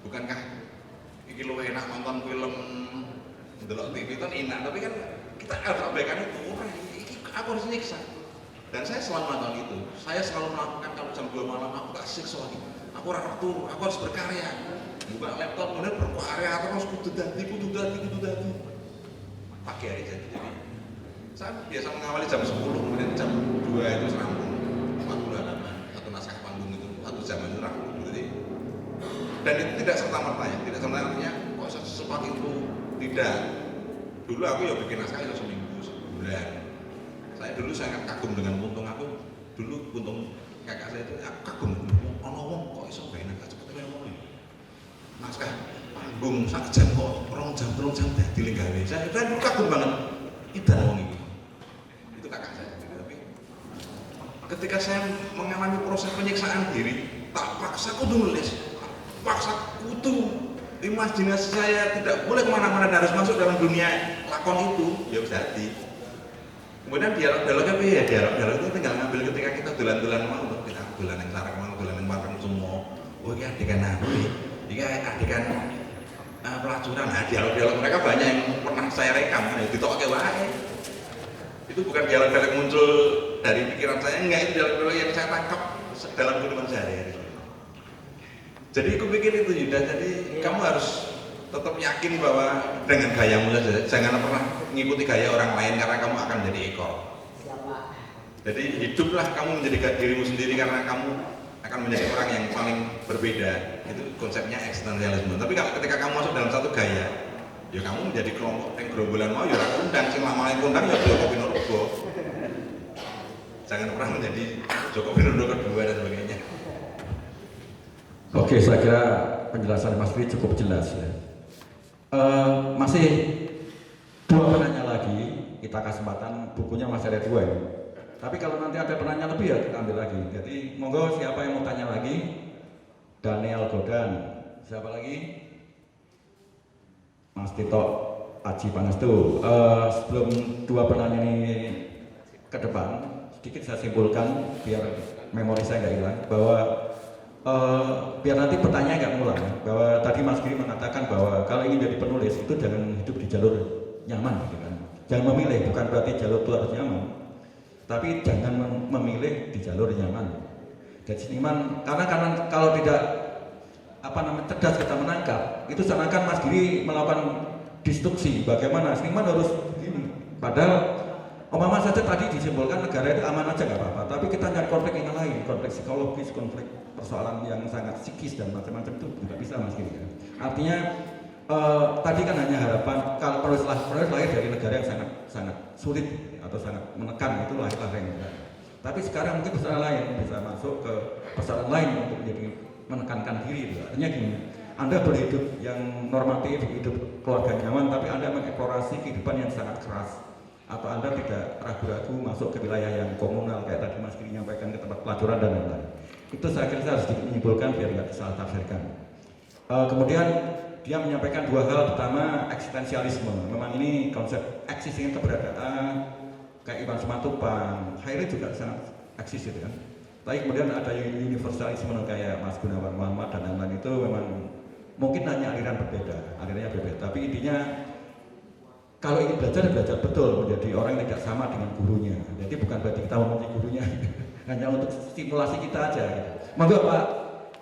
Bukankah iki luwih enak nonton film ndelok TV kan enak, tapi kan kita harus abaikan itu. Aku harus nyiksa. Dan saya selalu nonton itu. Saya selalu melakukan kalau jam 2 malam aku tak siksa lagi. Aku ora turu, aku harus berkarya. Buka laptop kemudian berkarya terus kudu dadi. Pagi hari jadi. Saya biasa mengawali jam 10, kemudian jam 2 itu serampung 40 halaman, satu naskah panggung itu, satu jam itu rampung. Dan itu tidak serta-merta ya, tidak serta-merta kok secepat itu, tidak. Dulu aku ya bikin naskah itu seminggu, sebulan. Saya dulu sangat kagum dengan Kuntung. Aku dulu Kuntung kakak saya itu aku kagum, ono wong kok iso gawe naskah cepet kaya ngono ya. Naskah panggung sak jam kok 2 jam dadi lenggawe. Saya dulu kagum banget. Idan wong iki. Itu kakak saya. Tapi ketika saya mengalami proses penyiksaan diri, tak paksa kudu nulis, paksa kudu imajinasi saya tidak boleh kemana-mana dan harus masuk dalam dunia lakon itu, ya jadi. Kemudian dialog-dialognya apa ya? Dialog itu tinggal ngambil ketika kita dolan-dolan mau, kita dolan yang sarang mau, dolan yang matang semua. Oh ini adegan nabi, ini adegan pelacuran. Nah dialog-dialog mereka banyak yang pernah saya rekam, ya ditokake wae. Itu bukan dialog-dialog muncul dari pikiran saya, enggak, itu dialog-dialog yang saya tangkap dalam kehidupan sehari-hari. Jadi aku pikir itu Yuda, jadi kamu harus tetap yakin bahwa dengan gayamu saja, jangan pernah mengikuti gaya orang lain karena kamu akan jadi ekor. Jadi hiduplah kamu menjadi dirimu sendiri karena kamu akan menjadi orang yang paling berbeda. Itu konsepnya eksistensialisme. Tapi kalau ketika kamu masuk dalam satu gaya, ya kamu menjadi kelompok yang gerombolan mau ya aku undang, sing lama yang undang ya Joko Pinurbo. Jangan pernah menjadi Joko Pinurbo kedua dan sebagainya. Oke, saya kira penjelasan Mas Dwi cukup jelas ya. Masih 2 penanya lagi, kita kesempatan, bukunya masih ada 2 ya. Tapi kalau nanti ada penanya lebih ya kita ambil lagi. Jadi monggo siapa yang mau tanya lagi? Daniel Godan. Siapa lagi? Mas Tito Aji Pangestu. Sebelum 2 penanya ini ke depan, sedikit saya simpulkan biar memori saya nggak hilang bahwa biar nanti pertanyaan nggak ngulang, bahwa tadi Mas Giri mengatakan bahwa kalau ingin jadi penulis itu jangan hidup di jalur nyaman gitu kan. Jangan memilih, bukan berarti jalur itu harus nyaman, tapi jangan memilih di jalur nyaman. Dan seniman karena kalau tidak cerdas kita menangkap, itu seakan Mas Giri melakukan destruksi. Bagaimana seniman harus begini, padahal umpama saja tadi disimpulkan negara itu aman aja nggak apa-apa, tapi kita nyari konflik yang lain, konflik psikologis, konflik persoalan yang sangat psikis dan macam-macam itu nggak bisa Mas Giri ya. Artinya tadi kan hanya harapan kalau penulis lahir dari negara yang sangat sulit atau sangat menekan, itu lahirlah yang negara. Tapi sekarang mungkin persoalan lain bisa masuk ke persoalan lain untuk menjadi menekankan diri itu. Artinya gini, Anda berhidup yang normatif, hidup keluarga nyaman, tapi Anda mengeksplorasi kehidupan yang sangat keras. Atau Anda tidak ragu-ragu masuk ke wilayah yang komunal kayak tadi Mas Giri nyampaikan, ke tempat pelacuran dan lain-lain. Itu saya kira harus menyimpulkan biar nggak salah tafsirkan. Kemudian dia menyampaikan 2 hal. Pertama, eksistensialisme. Memang ini konsep eksistensi keberadaan kayak Iwan Simatupang, Hairi juga sangat eksis itu kan. Tapi kemudian ada universalisme kayak Mas Gunawan Muhammad dan lain-lain, itu memang mungkin hanya aliran berbeda, alirannya berbeda. Tapi intinya kalau ingin belajar betul menjadi orang yang tidak sama dengan gurunya. Jadi bukan berarti kita membenci gurunya, hanya untuk stimulasi kita aja. Gitu. Monggo Pak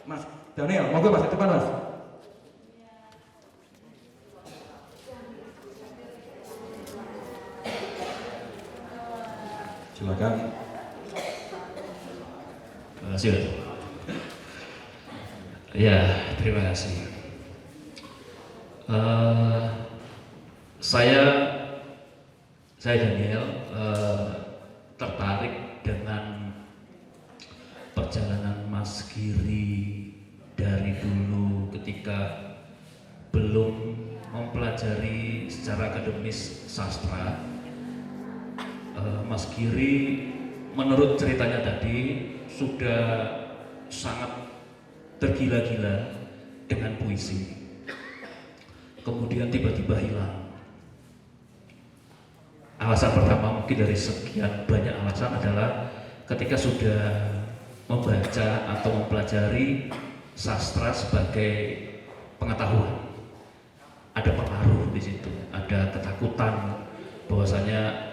Mas Daniel, monggo Mas depan Mas. Silakan. Terima kasih. Ya, terima kasih. Saya Daniel tertarik dengan perjalanan Mas Giri dari dulu ketika belum mempelajari secara akademis sastra. Mas Giri menurut ceritanya tadi sudah sangat tergila-gila dengan puisi, kemudian tiba-tiba hilang. Alasan pertama mungkin dari sekian banyak alasan adalah ketika sudah membaca atau mempelajari sastra sebagai pengetahuan, ada pengaruh di situ, ada ketakutan bahwasanya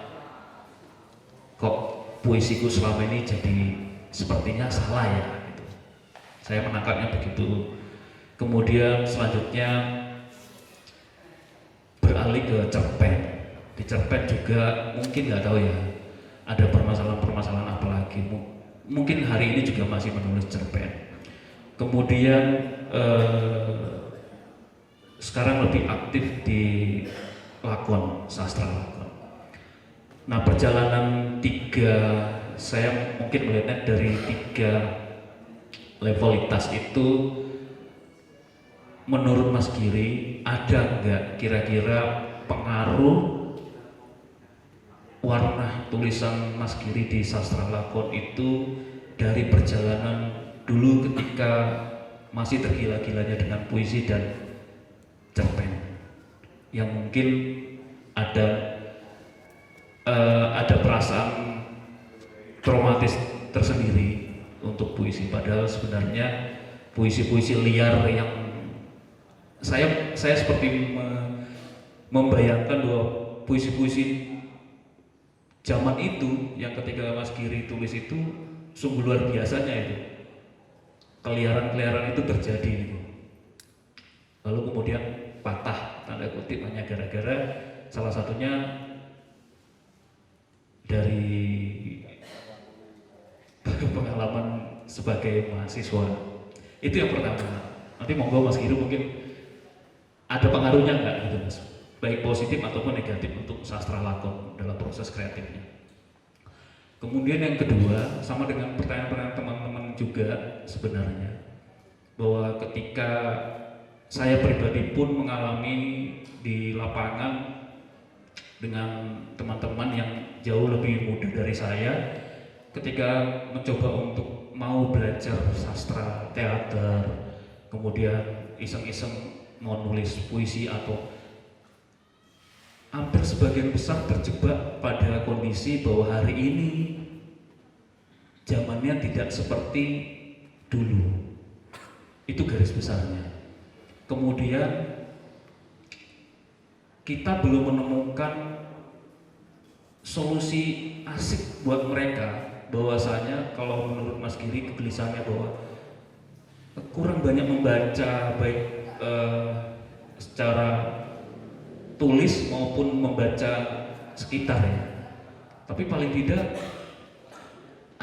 kok puisiku selama ini jadi sepertinya salah ya gitu. Saya menangkapnya begitu. Kemudian selanjutnya beralih ke cerpen. Di cerpen juga mungkin nggak tahu ya, ada permasalahan-permasalahan apa lagi. Mungkin hari ini juga masih menulis cerpen. Kemudian sekarang lebih aktif di lakon, sastra lakon. Nah, perjalanan saya mungkin melihatnya dari 3 levelitas itu. Menurut Mas Giri, ada nggak kira-kira pengaruh warna tulisan Mas Giri di sastra lakon itu dari perjalanan dulu ketika masih tergila-gilanya dengan puisi dan cerpen, yang mungkin ada perasaan traumatis tersendiri untuk puisi, padahal sebenarnya puisi-puisi liar yang saya seperti membayangkan bahwa puisi-puisi zaman itu yang ketika Mas Giri tulis itu sungguh luar biasanya itu, keliaran-keliaran itu terjadi gitu. Lalu kemudian patah tanda kutip hanya gara-gara salah satunya dari pengalaman sebagai mahasiswa. Itu yang pertama. Nanti monggo Mas Giri mungkin ada pengaruhnya nggak gitu Mas, baik positif ataupun negatif untuk sastra lakon dalam proses kreatifnya. Kemudian yang kedua, sama dengan pertanyaan-pertanyaan teman-teman juga sebenarnya, bahwa ketika saya pribadi pun mengalami di lapangan dengan teman-teman yang jauh lebih muda dari saya, ketika mencoba untuk mau belajar sastra teater, kemudian iseng-iseng mau nulis puisi, atau hampir sebagian besar terjebak pada kondisi bahwa hari ini zamannya tidak seperti dulu. Itu garis besarnya. Kemudian kita belum menemukan solusi asik buat mereka, bahwasanya kalau menurut Mas Giri kegelisahannya bahwa kurang banyak membaca, baik secara tulis maupun membaca sekitar ya. Tapi paling tidak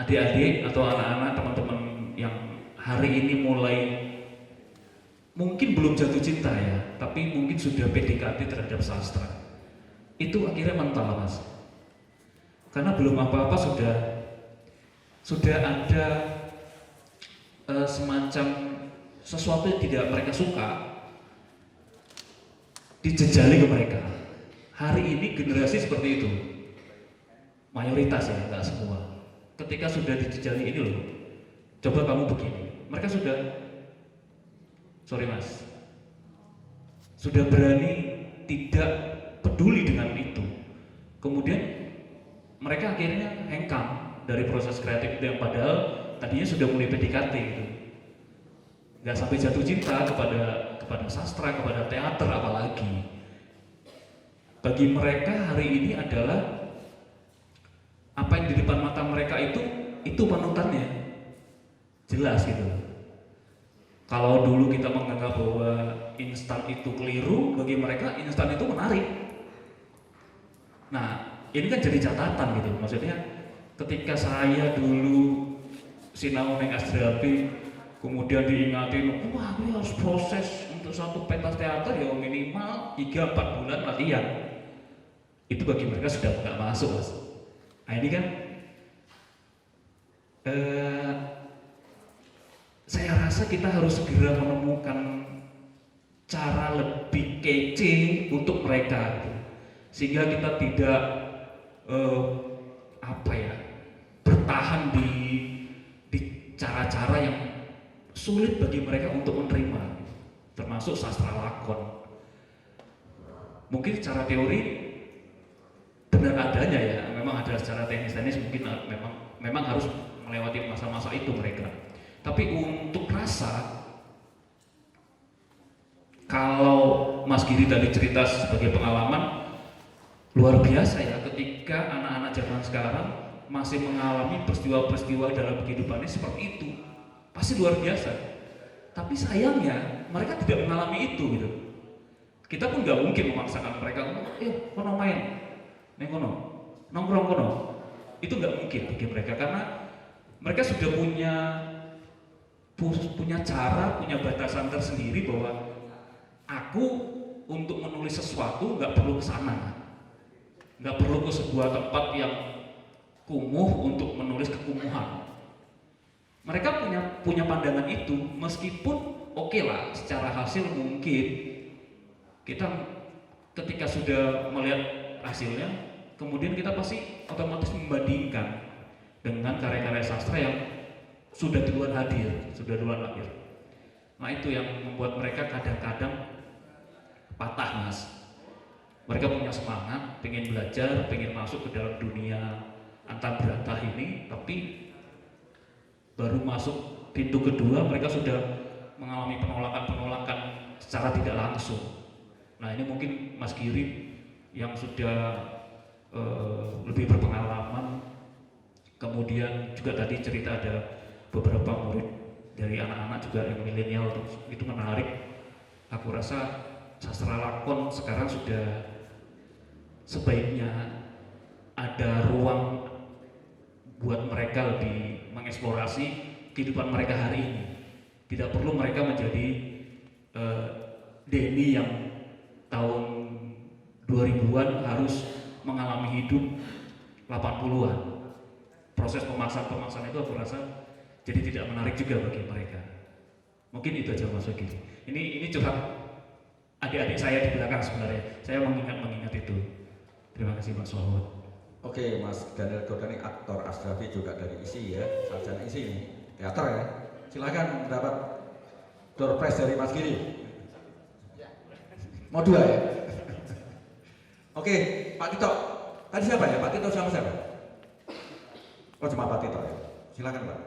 adik-adik atau anak-anak, teman-teman yang hari ini mulai mungkin belum jatuh cinta ya, tapi mungkin sudah PDKT terhadap sastra, itu akhirnya mental Mas, karena belum apa-apa sudah ada semacam sesuatu yang tidak mereka suka dijejali ke mereka. Hari ini generasi seperti itu, mayoritas ya, nggak semua. Ketika sudah dijejali ini loh, coba kamu begini, mereka sudah berani tidak peduli dengan itu. Kemudian mereka akhirnya hengkang dari proses kreatif itu yang padahal tadinya sudah mulai PDKT gitu. Nggak sampai jatuh cinta kepada sastra, kepada teater apalagi. Bagi mereka hari ini adalah apa yang di depan mata mereka itu panutannya, jelas gitu. Kalau dulu kita menganggap bahwa instan itu keliru, bagi mereka instan itu menarik. Nah, ini kan jadi catatan gitu. Maksudnya ketika saya dulu sinau neng Asdrapi, kemudian diingatin, wah ini harus proses untuk satu pentas teater ya minimal 3-4 bulan latihan. Itu bagi mereka sudah nggak masuk Mas. Nah ini kan saya rasa kita harus segera menemukan cara lebih kece untuk mereka gitu. Sehingga kita tidak bertahan di cara-cara yang sulit bagi mereka untuk menerima, termasuk sastra lakon. Mungkin secara teori benar adanya ya, memang ada secara teknis mungkin memang harus melewati masa-masa itu mereka. Tapi untuk rasa kalau Mas Giri tadi cerita sebagai pengalaman luar biasa ya, ketika anak-anak zaman sekarang masih mengalami peristiwa-peristiwa dalam kehidupannya seperti itu, pasti luar biasa. Tapi sayangnya mereka tidak mengalami itu gitu. Kita pun nggak mungkin memaksakan mereka untuk, kono main, neng kono, nongkrong kono. Itu nggak mungkin bagi mereka karena mereka sudah punya cara, punya batasan tersendiri bahwa aku untuk menulis sesuatu nggak perlu ke sana, nggak perlu ke sebuah tempat yang kumuh untuk menulis kekumuhan. Mereka punya pandangan itu, meskipun oke lah secara hasil mungkin kita ketika sudah melihat hasilnya, kemudian kita pasti otomatis membandingkan dengan karya-karya sastra yang sudah duluan hadir. Nah itu yang membuat mereka kadang-kadang patah, Mas. Mereka punya semangat, pengen belajar, pengen masuk ke dalam dunia antar berantah ini, tapi baru masuk pintu kedua mereka sudah mengalami penolakan secara tidak langsung. Nah ini mungkin Mas Giri yang sudah lebih berpengalaman, kemudian juga tadi cerita ada beberapa murid dari anak-anak juga yang milenial, itu menarik. Aku rasa sastra lakon sekarang sudah sebaiknya ada ruang buat mereka lebih mengeksplorasi kehidupan mereka hari ini. Tidak perlu mereka menjadi Denny yang tahun 2000-an harus mengalami hidup 80-an. Proses pemaksaan itu aku rasa jadi tidak menarik juga bagi mereka. Mungkin itu aja Mas Yogi. Ini curhat adik-adik saya di belakang sebenarnya. Saya mengingat itu. Terima kasih Mas Wahid. Oke, Mas Daniel Godani, aktor Asrafi juga dari ISI ya, sarjana ISI ini, teater ya. Silakan dapat door prize dari Mas Giri. Mau 2 ya? Oke, Pak Tito. Tadi siapa ya? Pak Tito sama siapa? Oh cuma Pak Tito ya. Silakan Pak.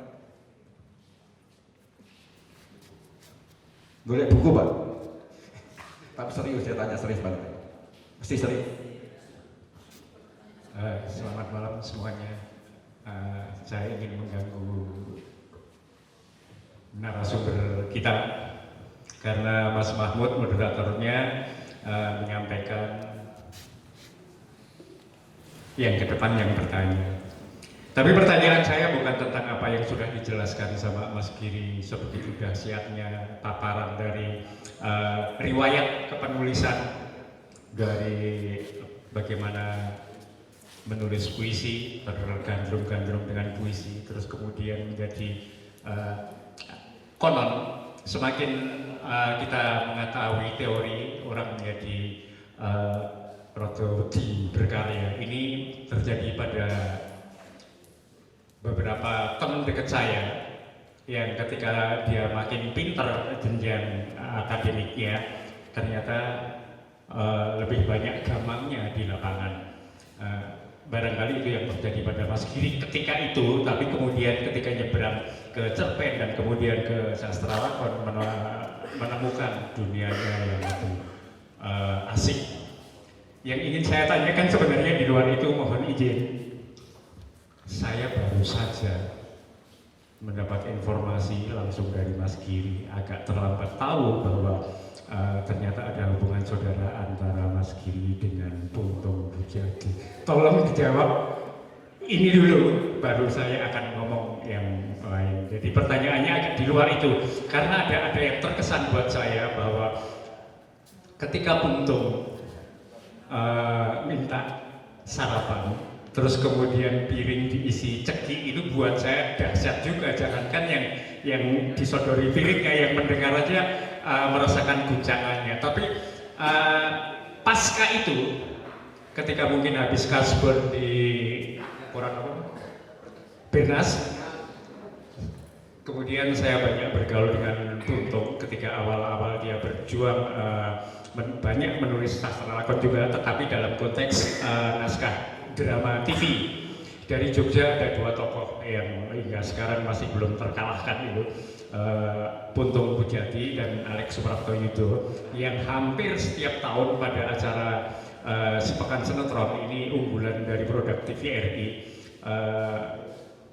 Boleh buku Pak. Tapi serius, saya tanya serius banget. Mesti serius. Selamat malam semuanya. Saya ingin mengganggu narasumber kita karena Mas Mahmud moderatornya menyampaikan yang ke depan yang bertanya. Tapi pertanyaan saya bukan tentang apa yang sudah dijelaskan sama Mas Giri sebegitu dahsyatnya paparan dari riwayat kepenulisan dari bagaimana menulis puisi, bergandrung-gandrung dengan puisi, terus kemudian menjadi konon semakin kita mengetahui teori orang menjadi protodi berkarya. Ini terjadi pada beberapa teman dekat saya yang ketika dia makin pintar jenjang akademiknya ternyata lebih banyak gamangnya di lapangan. Barangkali itu yang terjadi pada Mas Giri ketika itu, tapi kemudian ketika nyebrang ke cerpen dan kemudian ke sastra lakon menemukan dunianya yang itu asik. Yang ingin saya tanyakan sebenarnya di luar itu, mohon izin, saya baru saja mendapat informasi langsung dari Mas Giri, agak terlambat tahu bahwa ternyata ada hubungan saudara antara Mas Giri dengan Puntung Bujadi. Tolong dijawab ini dulu, baru saya akan ngomong yang lain. Jadi pertanyaannya agak di luar itu, karena ada yang terkesan buat saya bahwa ketika Puntung minta sarapan, terus kemudian piring diisi ceki, itu buat saya dahsyat juga. Jangankan yang disodori piring, kayak yang mendengar aja merasakan guncangannya. Tapi pasca itu, ketika mungkin habis kasbon di koran apa? Bernas, kemudian saya banyak bergaul dengan Puntung ketika awal-awal dia berjuang banyak menulis sastra lakon juga, tetapi dalam konteks naskah drama TV. Dari Jogja ada dua tokoh yang hingga sekarang masih belum terkalahkan itu, Puntung Bujati dan Alex Supraptoyudo, yang hampir setiap tahun pada acara Sepekan Sinetron ini unggulan dari produk TVRI.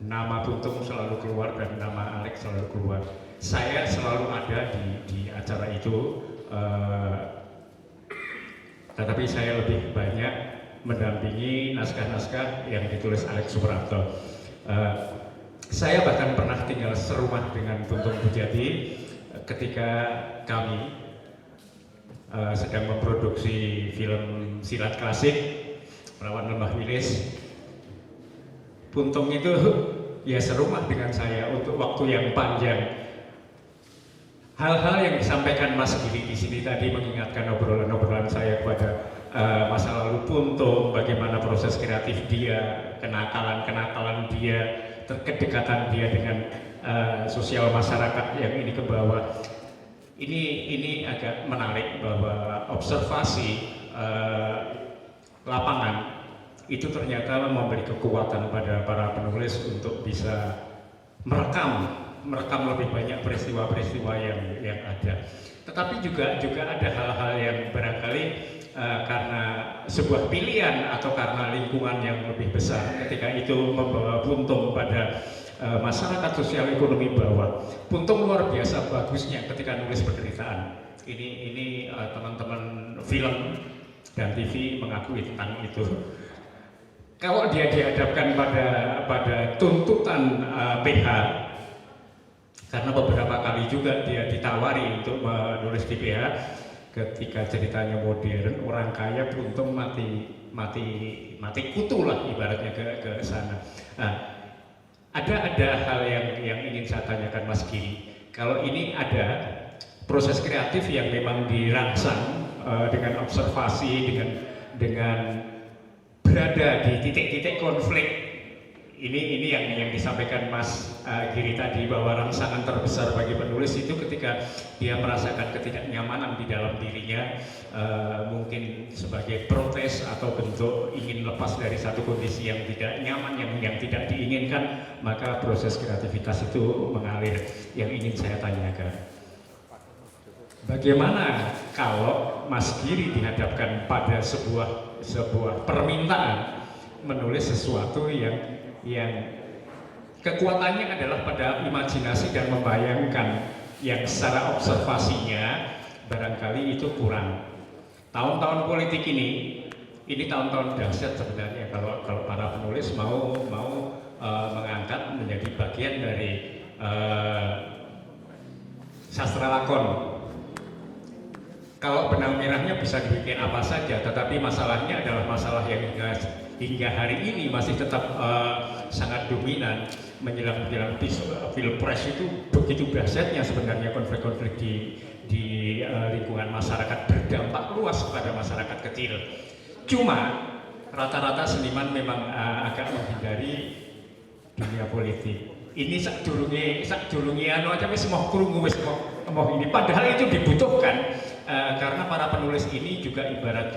Nama Puntung selalu keluar dan nama Alex selalu keluar. Saya selalu ada di acara itu, tetapi saya lebih banyak mendampingi naskah-naskah yang ditulis Alex Suprapto. Saya bahkan pernah tinggal serumah dengan Puntung Bujati ketika kami sedang memproduksi film silat klasik Melawan Lembah Wilis. Puntung itu ya serumah dengan saya untuk waktu yang panjang. Hal-hal yang disampaikan Mas Gili di sini tadi mengingatkan obrolan-obrolan saya kepada masa lalu Puntung, bagaimana proses kreatif dia, kenakalan-kenakalan dia, kedekatan dia dengan sosial masyarakat yang ini ke bawah. Ini agak menarik bahwa observasi lapangan itu ternyata memberi kekuatan pada para penulis untuk bisa merekam lebih banyak peristiwa-peristiwa yang ada. Tetapi juga ada hal-hal yang barangkali karena sebuah pilihan atau karena lingkungan yang lebih besar ketika itu membawa Puntung pada masyarakat sosial ekonomi bawah. Puntung luar biasa bagusnya ketika nulis penderitaan. Ini teman-teman film dan TV mengakui tentang itu. Kalau dia dihadapkan pada tuntutan PH, karena beberapa kali juga dia ditawari untuk menulis di PH, ketika ceritanya modern, orang kaya Puntung mati kutu lah ibaratnya ke sana. Nah, ada hal yang ingin saya tanyakan Mas Giri. Kalau ini ada proses kreatif yang memang dirangsang dengan observasi, dengan berada di titik-titik konflik. Ini yang disampaikan Mas Giri tadi, bahwa rangsangan terbesar bagi penulis itu ketika dia merasakan ketidaknyamanan di dalam dirinya, mungkin sebagai protes atau bentuk ingin lepas dari satu kondisi yang tidak nyaman, yang tidak diinginkan, maka proses kreativitas itu mengalir. Yang ingin saya tanyakan, bagaimana kalau Mas Giri dihadapkan pada sebuah permintaan menulis sesuatu yang kekuatannya adalah pada imajinasi dan membayangkan, yang secara observasinya barangkali itu kurang. Tahun-tahun politik ini tahun-tahun dahsyat sebenarnya kalau para penulis mau mengangkat menjadi bagian dari sastra lakon. Kalau benang merahnya bisa dibikin apa saja, tetapi masalahnya adalah masalah yang hingga hari ini masih tetap sangat dominan. Menjelang pilpres itu begitu dahsyatnya sebenarnya konflik-konflik di lingkungan masyarakat, berdampak luas kepada masyarakat kecil. Cuma rata-rata seniman memang agak menghindari dunia politik. Ini sakdurunge anu aja wis moh krungu, wis moh ini, padahal itu dibutuhkan karena para penulis ini juga ibarat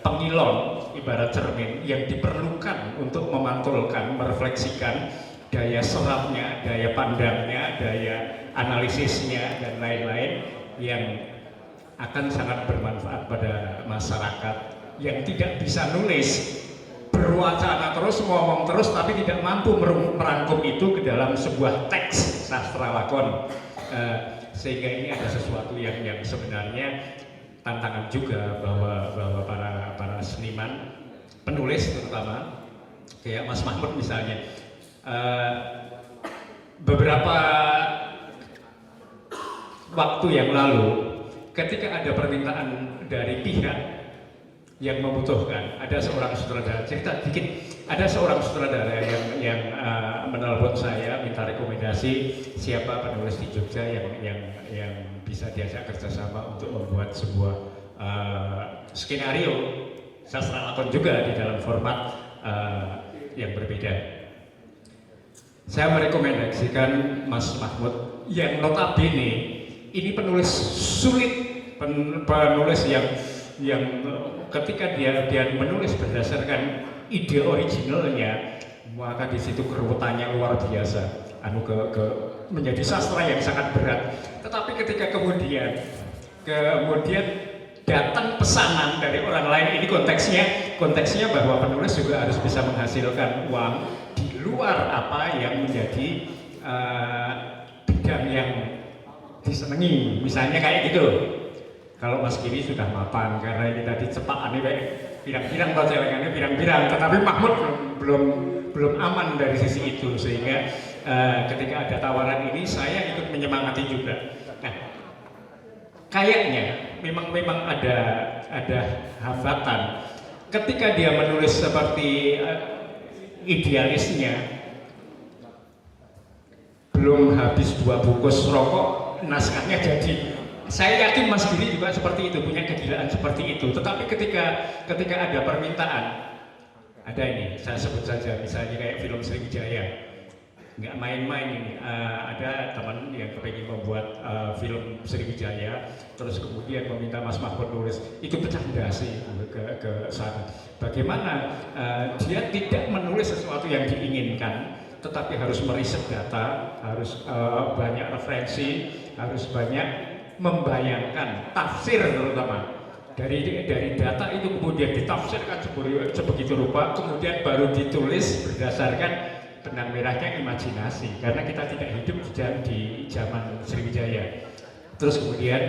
pengilon, ibarat cermin yang diperlukan untuk memantulkan, merefleksikan daya serapnya, daya pandangnya, daya analisisnya dan lain-lain yang akan sangat bermanfaat pada masyarakat yang tidak bisa nulis, berwacana terus, ngomong terus, tapi tidak mampu merangkum itu ke dalam sebuah teks sastra lakon. Sehingga ini ada sesuatu yang sebenarnya tantangan juga bahwa para seniman, penulis terutama, kayak Mas Mahmud misalnya, beberapa waktu yang lalu ketika ada permintaan dari pihak yang membutuhkan, ada seorang sutradara, cerita dikit, ada seorang sutradara yang menelpon saya minta rekomendasi siapa penulis di Jogja yang bisa diajak kerjasama untuk membuat sebuah skenario sastra lakon juga di dalam format yang berbeda. Saya merekomendasikan Mas Mahmud yang notabene ini penulis sulit, penulis yang ketika dia menulis berdasarkan ide originalnya, maka di situ keruwetannya luar biasa, menjadi sastra yang sangat berat. Tetapi ketika kemudian datang pesanan dari orang lain, ini konteksnya bahwa penulis juga harus bisa menghasilkan uang di luar apa yang menjadi bidang yang disenangi, misalnya kayak gitu. Kalau Mas Giri sudah mapan karena ini tadi cepat aneh pirang-pirang atau celengannya pirang-pirang, tetapi Mahmud belum aman dari sisi itu, sehingga ketika ada tawaran ini saya ikut menyemangati juga. Nah, kayaknya memang ada hambatan ketika dia menulis seperti idealisnya, belum habis 2 bungkus rokok naskahnya jadi. Saya yakin Mas Giri juga seperti itu, punya kegilaan seperti itu. Tetapi ketika ada permintaan, ada ini, saya sebut saja, misalnya kayak film Sriwijaya, nggak main-main ini. Ada teman yang kepingin membuat film Sriwijaya, terus kemudian meminta Mas Mahfud nulis, itu pecah dasi ke sana. Bagaimana dia tidak menulis sesuatu yang diinginkan, tetapi harus meriset data, harus banyak referensi, harus banyak membayangkan tafsir, terutama dari data itu kemudian ditafsirkan sebegitu rupa, kemudian baru ditulis berdasarkan benang merahnya imajinasi, karena kita tidak hidup di zaman Sriwijaya. Terus kemudian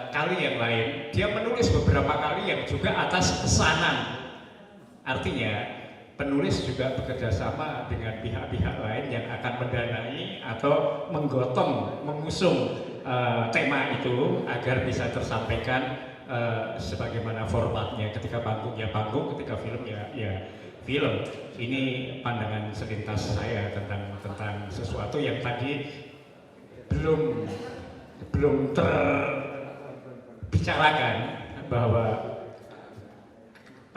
kali yang lain dia menulis beberapa kali yang juga atas pesanan, artinya penulis juga bekerja sama dengan pihak-pihak lain yang akan mendanai atau menggotong, mengusung tema itu agar bisa tersampaikan sebagaimana formatnya. Ketika panggung ya panggung, ketika film ya film. Ini pandangan selintas saya tentang sesuatu yang tadi belum terbicarakan, bahwa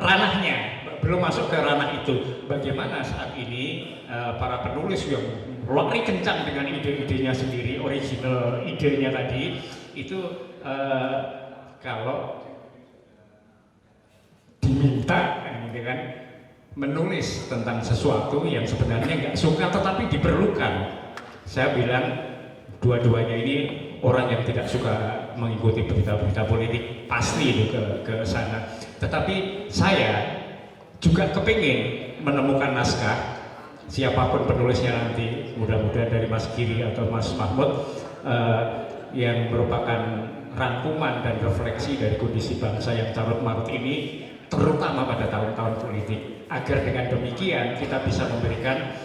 ranahnya belum masuk ke ranah itu. Bagaimana saat ini para penulis yang lari kencang dengan ide-idenya sendiri, original idenya tadi itu kalau diminta gitu kan, menulis tentang sesuatu yang sebenarnya nggak suka tetapi diperlukan. Saya bilang dua-duanya ini orang yang tidak suka mengikuti berita-berita politik pasti itu ke sana. Tetapi saya juga kepingin menemukan naskah, siapapun penulisnya nanti, mudah-mudahan dari Mas Giri atau Mas Mahmud, yang merupakan rangkuman dan refleksi dari kondisi bangsa yang carut-marut ini, terutama pada tahun-tahun politik, agar dengan demikian kita bisa memberikan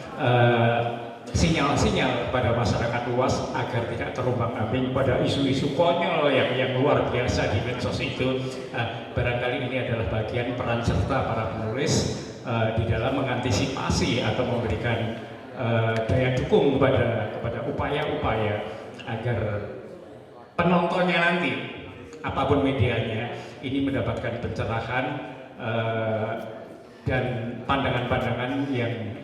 sinyal-sinyal pada masyarakat luas agar tidak terombang-ambing pada isu-isu konyol yang luar biasa di medsos itu. Barangkali ini adalah bagian peran serta para penulis di dalam mengantisipasi atau memberikan daya dukung kepada upaya-upaya agar penontonnya nanti, apapun medianya, ini mendapatkan pencerahan dan pandangan-pandangan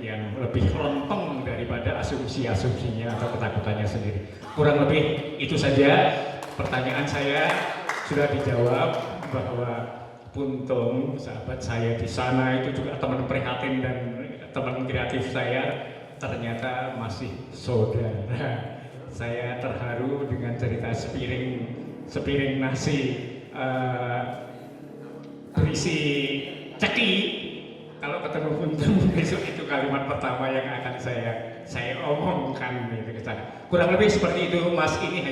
yang lebih lempeng daripada asumsi-asumsinya atau ketakutannya sendiri. Kurang lebih itu saja pertanyaan saya, sudah dijawab bahwa Puntung, sahabat saya di sana itu juga teman prihatin dan teman kreatif saya, ternyata masih saudara. Saya terharu dengan cerita sepiring nasi berisi ceki. Kalau ketemu Puntung besok, itu kalimat pertama yang akan saya omongkan gitu ke sana. Kurang lebih seperti itu, Mas. Ini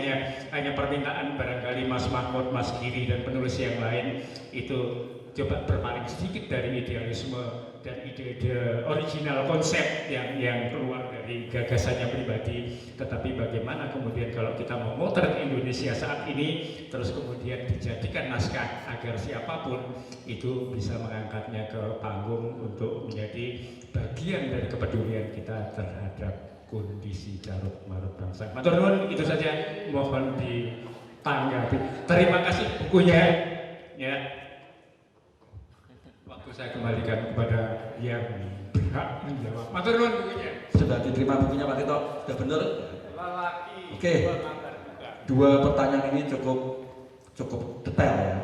hanya permintaan, barangkali Mas Mahmud, Mas Giri dan penulis yang lain itu coba berpaling sedikit dari idealisme dan ide-ide original konsep yang keluar dari gagasannya pribadi, tetapi bagaimana kemudian kalau kita memotret Indonesia saat ini terus kemudian dijadikan naskah agar siapapun itu bisa mengangkatnya ke panggung untuk menjadi bagian dari kepedulian kita terhadap kondisi carut-marut bangsa. Matur nuwun, itu saja, mohon ditanggapi. Terima kasih bukunya ya. Waktu saya kembalikan kepada yang berhak menjawab. Matur nuwun bukunya. Sudah diterima bukunya Pak Tito? Sudah benar? Oke. 2 pertanyaan ini cukup detail ya,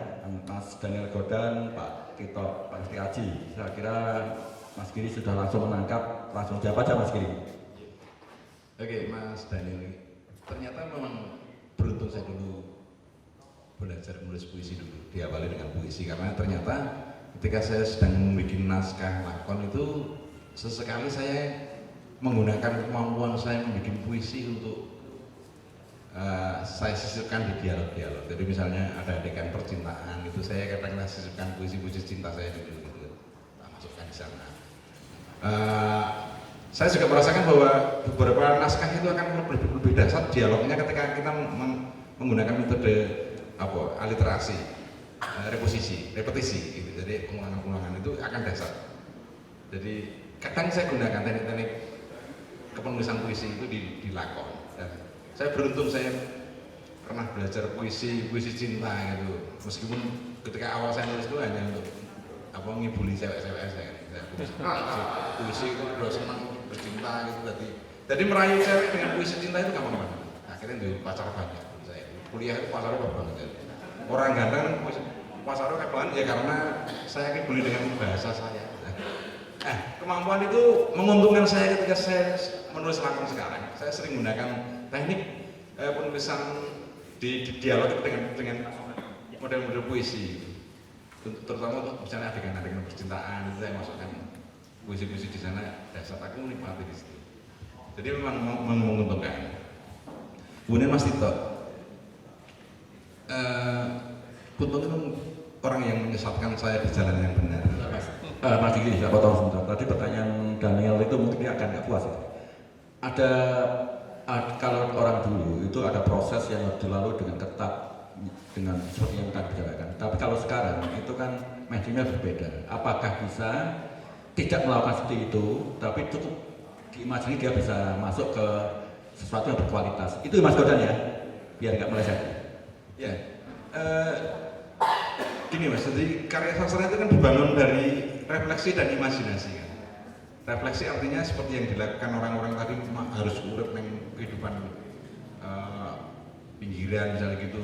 Mas Daniel Godan, Pak Tito, Pak Sri Aji. Saya kira Mas Giri sudah langsung menangkap, langsung jawab aja Mas Giri. Oke, Mas Daniel, ternyata memang beruntung saya dulu belajar menulis puisi dulu, diawali dengan puisi karena ternyata ketika saya sedang membuat naskah lakon itu sesekali saya menggunakan kemampuan saya membuat puisi untuk saya sisipkan di dialog-dialog. Jadi misalnya ada adegan percintaan itu saya kadang-kadang sisipkan puisi-puisi cinta saya dulu gitu, masukkan di sana. Saya juga merasakan bahwa beberapa naskah itu akan lebih dasar dialognya ketika kita menggunakan metode aliterasi, repetisi gitu. Jadi pengulangan-pengulangan itu akan dasar. Jadi kadang saya gunakan teknik-teknik kepenulisan puisi itu di lakon. Dan saya beruntung saya pernah belajar puisi cinta gitu. Meskipun ketika awal saya nulis itu hanya untuk ngibuli cewek-cewek saya. Puisi itu udah senang bercinta gitu tadi. Jadi merayu cewek dengan puisi cinta itu gampang banget. Akhirnya jadi pacar banyak saya. Kuliah itu pacarnya banyak. Orang ganteng pacarnya kayak banget ya karena saya ngibuli dengan bahasa saya. Kemampuan itu menguntungkan saya ketika saya menulis lakon sekarang. Saya sering menggunakan teknik penulisan di dialog dengan model-model puisi. Terutama untuk misalnya adegan-adegan percintaan itu saya masukkan puisi-puisi di sana. Dasar aku menikmati di situ. Jadi memang menguntungkan. Kemudian Mas Tito, Kuntung itu orang yang menyesatkan saya di jalan yang benar. Mas Diki, saya potong sebentar. Tadi pertanyaan Daniel itu mungkin dia akan nggak puas. Ada kalau orang dulu itu ada proses yang harus dilalui dengan ketat, dengan seperti yang tadi bicarakan. Tapi kalau sekarang itu kan mediumnya berbeda. Apakah bisa tidak melakukan seperti itu, tapi cukup diimajini dia bisa masuk ke sesuatu yang berkualitas. Itu Mas Godan ya, biar nggak meleset. Ya, gini Mas, jadi karya sastra itu kan dibangun dari refleksi dan imajinasi kan. Refleksi artinya seperti yang dilakukan orang-orang tadi harus urip dengan kehidupan pinggiran misalnya gitu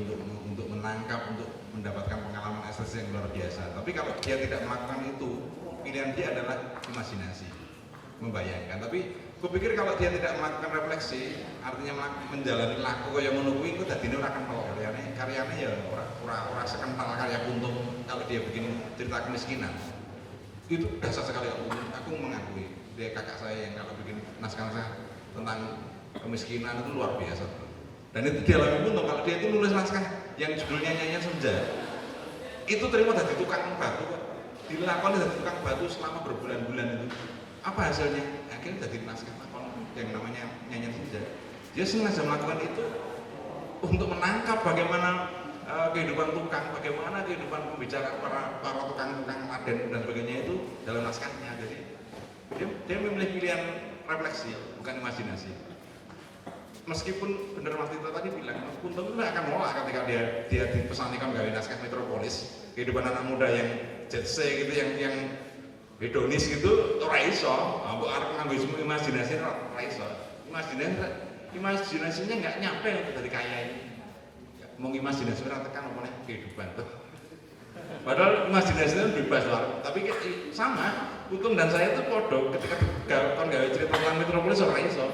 untuk menangkap, untuk mendapatkan pengalaman esensi yang luar biasa. Tapi kalau dia tidak melakukan itu, pilihan dia adalah imajinasi, membayangkan. Tapi aku pikir kalau dia tidak melakukan refleksi, artinya menjalani laku yang menunggu itu tadi ini akan melok karyanya ya orang sekental karya Kuntung kalau dia bikin cerita kemiskinan. Itu dasar sekali aku mengakui dia kakak saya yang kalau bikin naskah tentang kemiskinan itu luar biasa. Dan itu dialami Kuntung kalau dia itu nulis naskah yang judulnya Nyanyian Senja itu terima dari tukang batu, dilakoni dari tukang batu selama berbulan-bulan itu. Apa hasilnya? Akhirnya jadi naskah lakon yang namanya Nyanyian Senja. Dia sengaja melakukan itu untuk menangkap bagaimana kehidupan tukang, bagaimana kehidupan pembicara para tukang-tukang Laden dan sebagainya itu dalam naskahnya. Jadi dia memilih pilihan refleksi, bukan imajinasi. Meskipun benar Mas Tito tadi bilang, Kuntung itu akan nolak ketika dia dipesanikan gawe naskah Metropolis, kehidupan anak muda yang jet set gitu, yang hedonis gitu, ora iso. Mbok arep nganggo imajinasi ora iso. Imajinasinya nggak nyampe untuk dari kaya ini. Mau imajinasi ora tekan apa kehidupan tuh. Padahal imajinasinya bebas lah. Tapi sama, Kuntung dan saya itu podo ketika kon gawe cerita tentang Metropolis ora iso.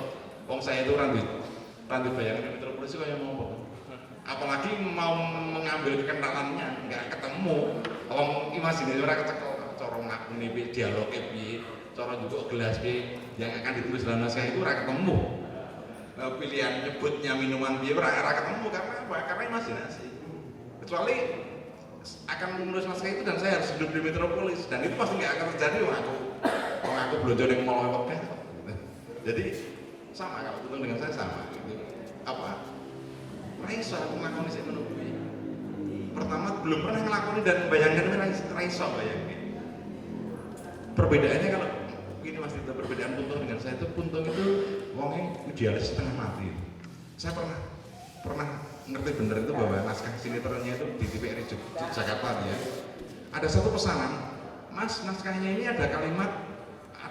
Wong saya itu randu bayangan Metropolis itu kayak mau apa? Apalagi mau mengambil kenalannya nggak ketemu. Wong imajinasi ora kecekel, cara ngakuni dialog piye, cara juga gelas piye yang akan ditulis dalam naskah itu ora ketemu. Pilihan nyebutnya minuman biar ora ketemu karena apa? Karena imajinasi. Kecuali akan menulis naskah itu dan saya harus hidup di Metropolis dan itu pasti nggak akan terjadi kalau aku belanja yang mau lewat. Jadi sama kalau Kuntung dengan saya sama. Gitu. Apa? Raiso aku ngakoni sih menunggu. Pertama belum pernah ngelakoni dan bayangkan Raiso bayangin. Perbedaannya kalau begini Mas Tito, perbedaan Kuntung dengan saya itu Kuntung itu wongnya idealis setengah mati. Saya pernah ngerti bener itu bahwa naskah sinetronnya itu di TVRI Jakarta ya. Ada satu pesanan, Mas naskahnya ini ada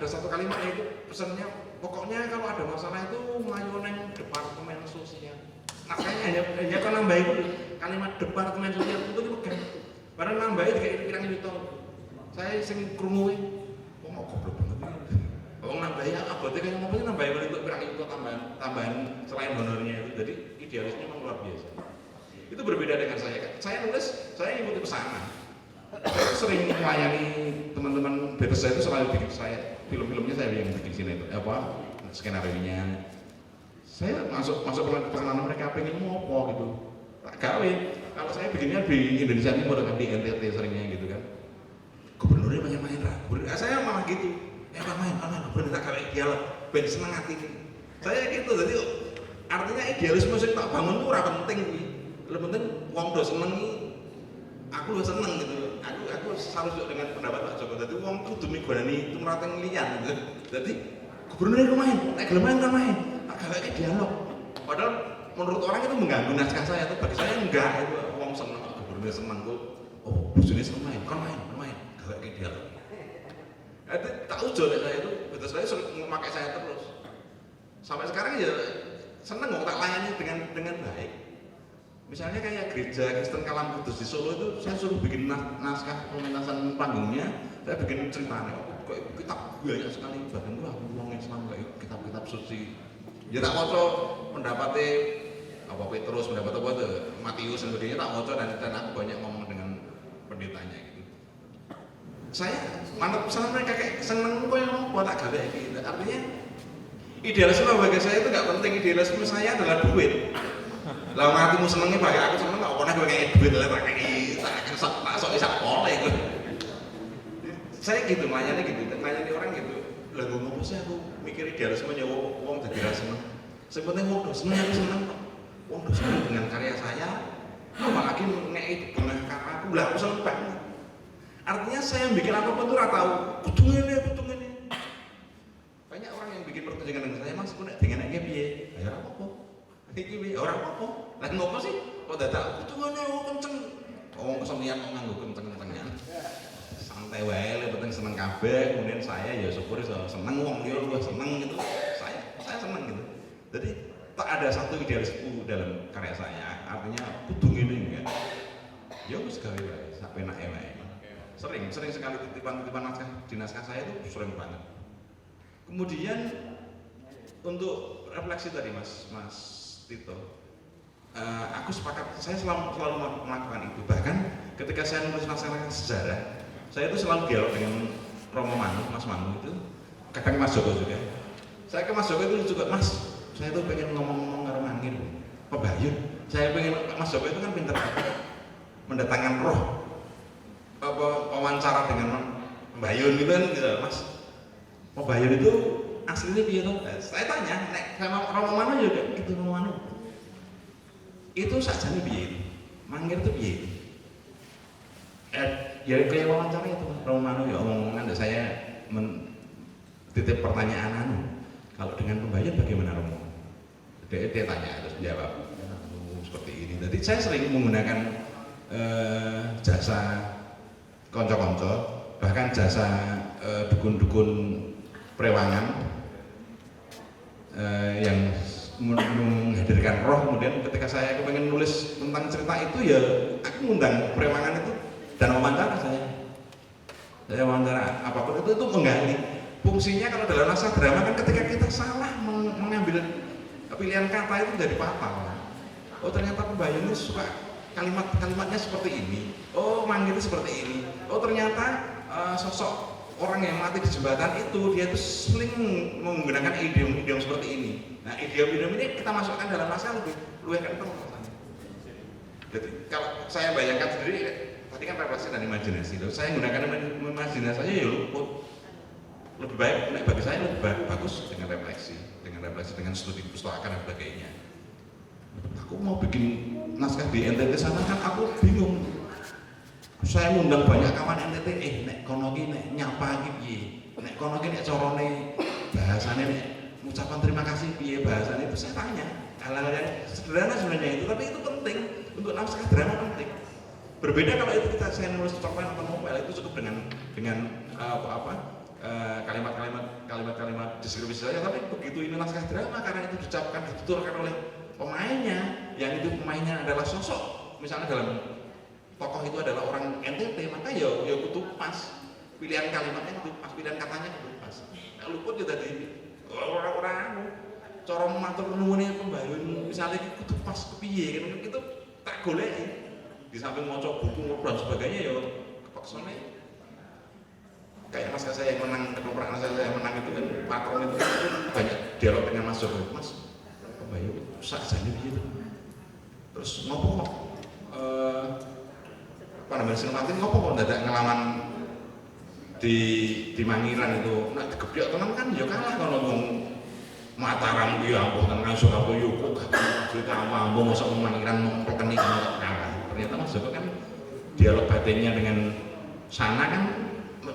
satu kalimat yaitu pesannya pokoknya kalau ada masalah itu mayu neng departemen sosial. Naskahnya hanya kan nambah itu kalimat departemen sosial itu pegang. Padahal nambah itu kayak pirang juta. Saya sing krungu mau goblok banget. Wong nambahi abote kaya ngopo sih nambahi untuk pirang itu tambahan selain honornya itu. Jadi idealisnya memang luar biasa. Itu berbeda dengan saya. Saya nulis, saya ikuti pesanan. Saya sering melayani teman-teman betes saya itu selalu bikin saya film-filmnya saya yang bikin sini itu skenario-nya. Saya masuk pesanan mereka pengen mau apa gitu. Tak gawe. Kalau saya bikinnya di Indonesia Timur kan di NTT seringnya gitu kan. Gubernurnya main-main lah. Saya malah gitu. Main, gubernur tak gawe dialog. Ben seneng hati. Saya gitu. Jadi artinya idealisme sing tak bangun itu ora penting kuwi. Lebih penting wong do seneng aku lo seneng gitu. Aku selalu juga dengan pendapat Pak Joko. Jadi wong kudu migunani tumrateng liyan gitu. Jadi gubernurnya main, nek gelem main kan main. Tak gawe dialog. Padahal menurut orang itu mengganggu naskah saya, tapi bagi saya enggak. Itu wong seneng, gubernurnya seneng kok. Oh, bosone seneng main, kan main. Gawe dialog. Itu tak ujo saya itu, betul saya sering memakai saya terus. Sampai sekarang ya seneng kok tak layani dengan baik. Misalnya kayak gereja Kristen Kalam Kudus di Solo itu saya suruh bikin naskah pementasan panggungnya, saya bikin ceritanya. Kok kitab banyak sekali, bahkan tuh aku ngomong Islam kayak kitab-kitab suci. Ya tak waca pendapatnya apa Petrus, pendapat apa itu Matius dan sebagainya tak waca dan aku banyak ngomong dengan pendetanya gitu. Saya mantap pesanan mereka kayak seneng kok yang mau tak gawe gitu. Artinya idealisme bagi saya itu nggak penting, idealisme saya adalah duit. Lah ngatimu senengnya pakai aku seneng nggak pernah gue kayak duit lah pakai tak sok isak oleh gue. Saya gitu nanya orang gitu. Lah gue ngomong sih aku mikir idealisme nyawa wong dadi ra seneng. Sing penting wong do seneng aku seneng kok. Wong do seneng dengan karya saya. Apalagi ngeki dengan kata aku lah aku seneng banget. Artinya saya yang bikin apapun tuh ora tahu kudu ngene. Banyak orang yang bikin pertunjukan dengan saya Mas, kok nek dengenke piye? Ya ora apa-apa. Iki piye? Ora apa-apa. Lah ngopo sih? Kok dadak kudu ngene kenceng. Wong kesenian kok nganggo kenceng-kencengan. Santai wae, yang penting seneng kabeh. Kemudian saya ya syukur iso seneng wong liya luwih seneng gitu. Saya seneng gitu. Jadi tak ada satu idealisme dalam karya saya. Artinya kudu ngene enggak. Ya wis gawe wae, sak penake wae. Sering sekali titipan naskah saya itu sering banget. Kemudian untuk refleksi tadi Mas Tito, aku sepakat, saya selalu melakukan itu. Bahkan ketika saya nulis naskah sejarah, saya itu selalu dialog dengan Romo Manu, Mas Manu itu, kadang Mas Joko juga. Saya ke Mas Joko itu juga, Mas, saya itu pengen ngomong-ngomong karo Mangir, Pebayun. Saya pengen, Mas Joko itu kan pinter mendatangkan roh, wawancara dengan Pebayun gitu kan, gitu, Mas. Pebayun itu aslinya piye toh? Saya tanya, nek sama Romo Manu juga gitu Romo Manu. Itu sajane piye? Mangir itu piye? Ya kayak wawancara itu Romo Manu ya omongan saya titip pertanyaan anu. Kalau dengan Pebayun bagaimana Romo? Dia tanya terus jawab. Seperti ini. Jadi saya sering menggunakan jasa konco-konco, bahkan jasa dukun-dukun prewangan yang menghadirkan roh. Kemudian ketika saya pengen nulis tentang cerita itu ya aku ngundang prewangan itu dan wawancara saya wawancara apapun itu menggali fungsinya. Kalau dalam naskah drama kan ketika kita salah mengambil pilihan kata itu jadi fatal. Oh ternyata Pebayun ini suka kalimatnya seperti ini. Oh Mangir itu seperti ini. Oh ternyata sosok orang yang mati di jembatan itu dia itu sering menggunakan idiom seperti ini. Nah idiom ini kita masukkan dalam naskah lebih kental. Jadi kalau saya bayangkan sendiri, tadi kan refleksi dan imajinasi. Saya menggunakan imajinasi saja ya luput. Lebih baik, bagi saya lebih bagus dengan refleksi dengan studi perpustakaan dan sebagainya. Aku mau bikin naskah di NTT sana kan aku bingung. Saya ngundang banyak kawan NTT, nek kono ki nek nyapa iki piye? Nek kono ki nek carane bahasane nek ucapan terima kasih piye bahasane itu saya tanya. Hal-hal yang sederhana sebenarnya itu, tapi itu penting untuk naskah drama penting. Berbeda kalau itu saya nulis cerpen atau novel itu cukup dengan kalimat deskripsi saja, tapi begitu ini naskah drama karena itu diucapkan dituturkan oleh pemainnya, yang itu pemainnya adalah sosok, misalnya dalam tokoh itu adalah orang NTT, maka ya kudu pas. pilihan kalimatnya itu pas, pilihan katanya itu pas. Nek luput ya tadi orang cara matur nuwune pembayun misalnya iki kudu pas kepiye kan itu tak goleki. Di samping maca buku dan sebagainya ya kepaksane kayak mas saya yang menang ketoprak saya yang menang itu kan patron itu kan banyak dialog dengan Mas Joko. Mas pembayun sak jane piye to? Terus ngopo kok Panambahan Senopati ngopo kok dadak ngelawan di Mangiran itu nak digebyok tenan kan ya kalah kalau ngomong Mataram ki ampuh tenan Surabaya kok gak cerita mampu mosok Mangiran mempelkeni kalah. Ternyata Mas Joko kan dialog batinnya dengan sana kan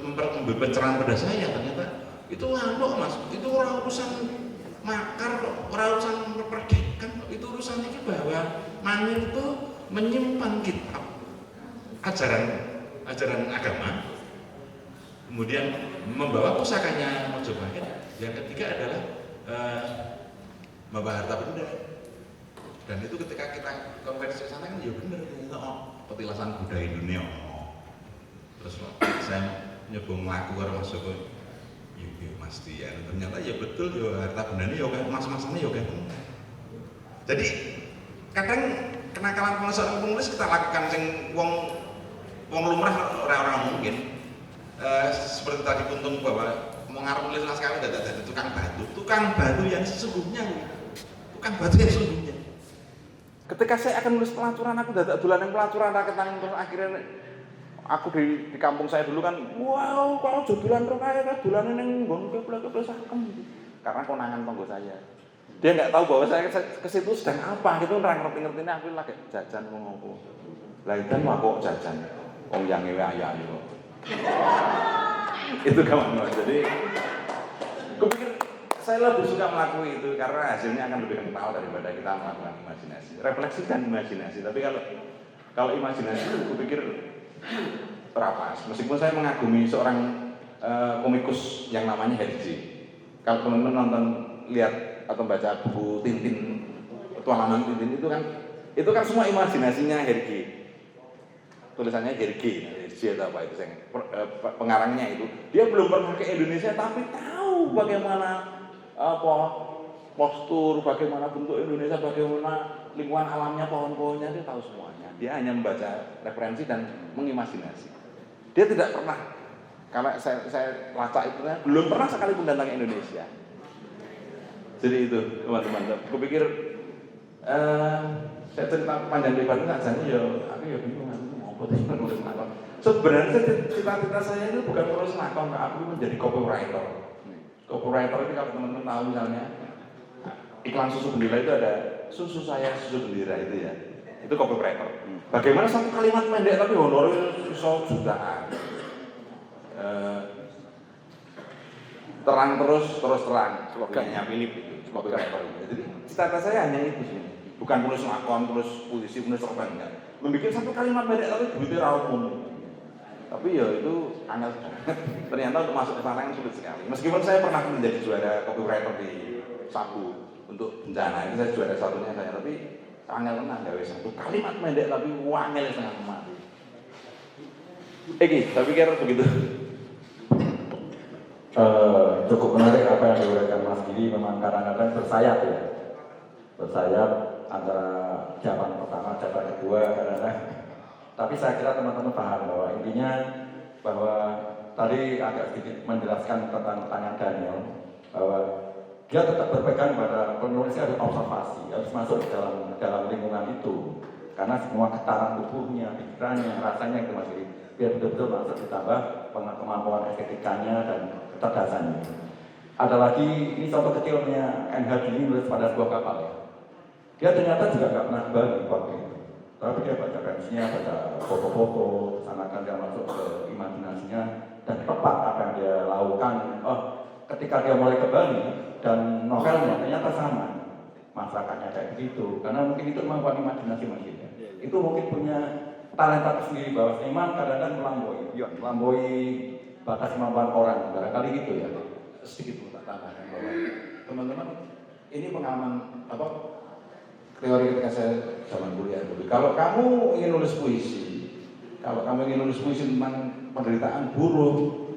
memberi pencerahan pada saya, ternyata itu anu Mas, itu orang urusan makar kok, orang urusan memperdekan kok, itu urusan ini bahwa Mangir itu menyimpan kitab ajaran agama, kemudian membawa pusakanya Mojopahit. Yang ketiga adalah membawa harta benda, dan itu ketika kita konversi ke sana kan ya bener ternyata petilasan budaya dunia. Terus saya nyoba melaku karo Mas Joko, iya Mas Dian, ternyata ya betul ya harta bendanya ya kayak mas-masnya ya kayak bener. Jadi kadang kenakalan penulis kita lakukan sing wong lumrah orang mungkin seperti tadi Kuntung bahwa mau ngarep nulis naskah dadak tukang batu yang sesungguhnya, ketika saya akan nulis pelacuran aku dadak dolan pelacuran raketan terus akhirnya aku di kampung saya dulu kan wow kalau jodolan ro kaya dolan ning nggon keplek sakem gitu. Karena konangan tonggo saya. Dia nggak tahu bahwa saya ke situ sedang apa gitu, ora ngerti-ngertine aku lagi jajan ngono. Lah itu mah kok jajan. Wong yang ngewe ayah itu. Itu kawan. Jadi kupikir saya lebih suka melakukan itu karena hasilnya akan lebih kental daripada kita melakukan imajinasi. Refleksi dan imajinasi. Tapi kalau imajinasi itu kupikir terapas. Meskipun saya mengagumi seorang komikus yang namanya Hergé. Kalau teman-teman nonton lihat atau baca buku Tintin, petualangan Tintin itu kan semua imajinasinya Hergé. Tulisannya Hergé atau apa itu pengarangnya itu. Dia belum pernah ke Indonesia tapi tahu bagaimana postur, bagaimana bentuk Indonesia, bagaimana lingkungan alamnya, pohon-pohonnya, dia tahu semuanya. Dia hanya membaca referensi dan mengimajinasi. Dia tidak pernah, karena saya lacak itu, belum pernah sekalipun datang ke Indonesia. Jadi itu teman-teman, aku pikir saya cerita panjang lebar itu saja ya, aku ya bingung aku mau nulis nakon. Sebenarnya cita-cita saya itu bukan nulis nakon, aku menjadi copywriter. Copywriter itu kalau teman-teman tahu misalnya iklan susu bendera itu ada susu saya susu bendera itu ya, itu copywriter. Bagaimana satu kalimat pendek tapi honornya bisa jutaan. Terang terus terang, slogannya Philip itu copywriter. Jadi cita-cita saya hanya itu sih, bukan tulis lakon, tulis puisi, tulis cerpen enggak. Membikin satu kalimat pendek tapi duitnya raupun. Tapi ya itu angel banget. Ternyata untuk masuk ke sana yang sulit sekali. Meskipun saya pernah menjadi juara copywriter di Sabu untuk bencana, itu saya juara satunya saya, tapi angel tenang gawe satu kalimat pendek tapi wangel setengah mati. Saya pikir begitu. Cukup menarik apa yang diuraikan Mas Giri, memang kadang-kadang bersayap ya, bersayap antara jawaban pertama, jawaban kedua kadang-kadang. Tapi saya kira teman-teman paham bahwa intinya bahwa tadi agak sedikit menjelaskan tentang pertanyaan Daniel bahwa dia tetap berpegang pada penulisnya ada observasi, harus masuk dalam lingkungan itu karena semua getaran tubuhnya, pikirannya, rasanya itu Mas Giri biar betul-betul masuk ditambah kemampuan estetikanya dan kecerdasannya. Ada lagi ini contoh kecilnya NH ini menulis pada sebuah kapal ya. Dia ternyata juga nggak pernah Bali waktu itu. Tapi dia baca referensinya, baca foto-foto, sanakan dia masuk ke imajinasinya dan tepat apa yang dia lakukan. Ketika dia mulai ke Bali dan novelnya ternyata sama masyarakatnya kayak begitu. Karena mungkin itu kemampuan imajinasi maksudnya. Itu mungkin punya talenta tersendiri bahwa seniman kadang-kadang melampaui batas kemampuan orang. Barangkali gitu ya. Sedikit pun tak tambahkan bahwa teman-teman ini pengalaman teori ketika saya zaman kuliah dulu. Kalau kamu ingin nulis puisi tentang penderitaan buruh,